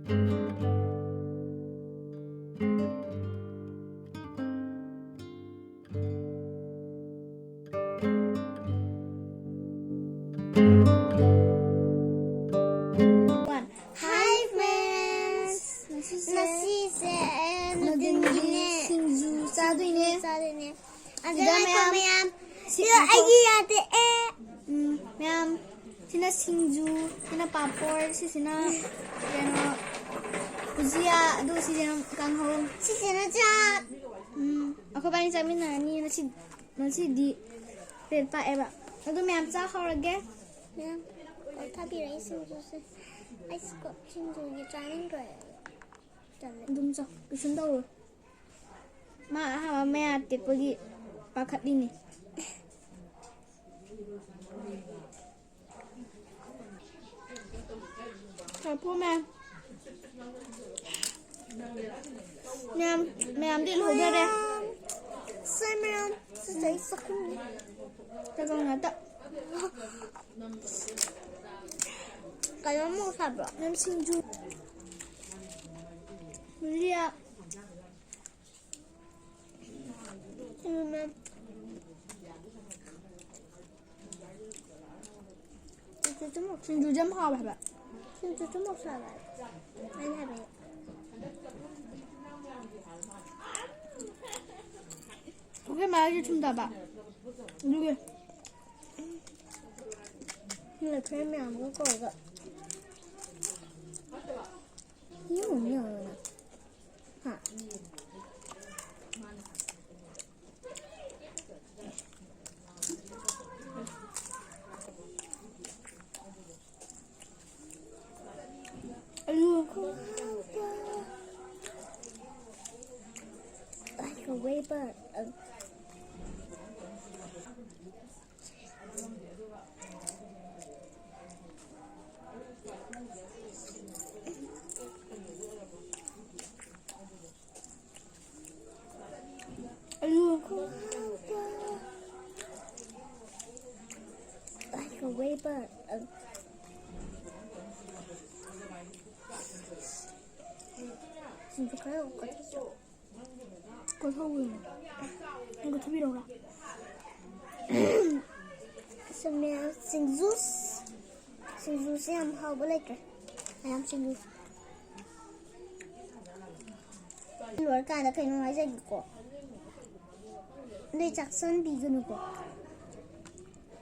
Hi friends. Nasise nagingine sado ini. Ada mayam. Sila agi ate mayam. Sina singju, sina papor, sina bujia, aduh sina kanghong. Sina cak. Aku paling jamin nani nasi di pepa eba. Aduh mayam cak horage. mayam. 타비랑 신주스 아이스코 신주 이게 짜는 거예요. dumsa kusundaw ma maya te pagi pakat ini apa ma'am din hoga deh saya sejai sakun jaga ngata kalau mau sabar nam sinju lihat sinju jam berapa? Sinju cuma sabar. Mana apa? Oke, mari kita coba. Dulu. Ini kayaknya aku kok. Ini hả? Like a wafer. Like a wafer. 진짜 가요 같았어. 그거 사고 이거 TV로 라. Sebenarnya singzus yang hau boleh ke? Ayam singzus. Luar kan ada kain aja gitu. Ini Jackson bikin kok.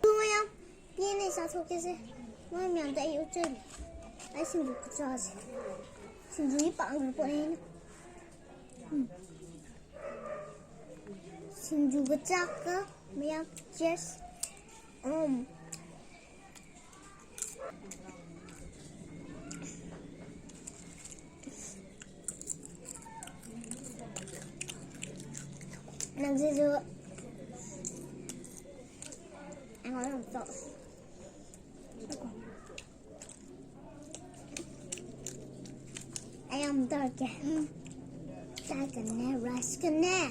Lumayan. Biar satu kese. Mau yang tak有这里. Ay singzus kecas. Singzus panggil po ini. Singzus kecak ke? Mayam cheers. Làm gì rồi? Ăn nói làm sợ. Em tao kìa. Tao cần nè, rice cần nè.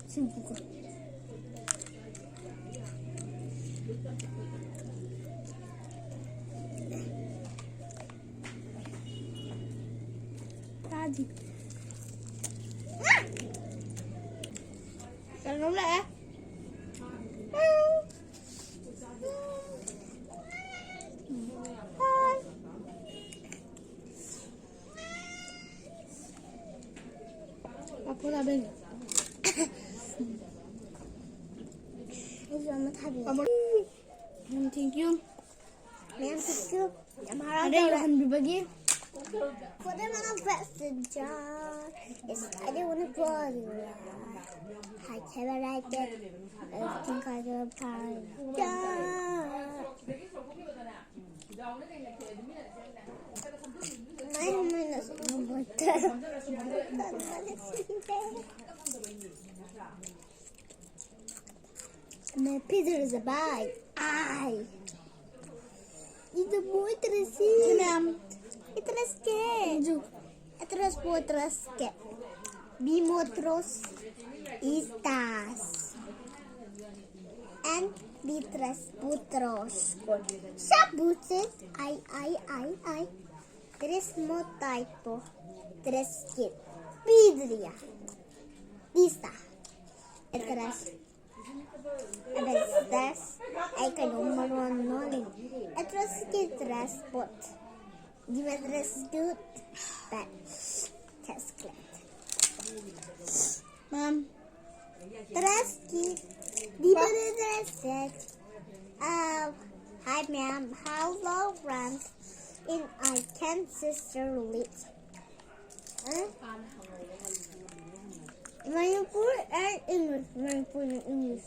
Xin phụ cô. Ta gì? Cần nóng lại. Apa dah ben? Ini sama tadi. Thank you. Thank you. Ada yang akan berbagi. For the man of passenger, yes, I don't want to bother you. I never like that. I think I will find. My pizza is a bite. Ai. Itu boy tersi. Ma'am. Itras ke. Itras potras ke. Bimotros istas. And bitras putros. Sabutit. Ay. Tres motaito. Tres kit. Pidria. Lista. Tres. Tres. Ay ka numero nolin. Tres kit tres pot. Dime tres dut. That. Test clip. Mom. Tres kit. Dime tres set. Hi ma'am. How long runs in I can sister lit? Manipur and English. Manipur and English.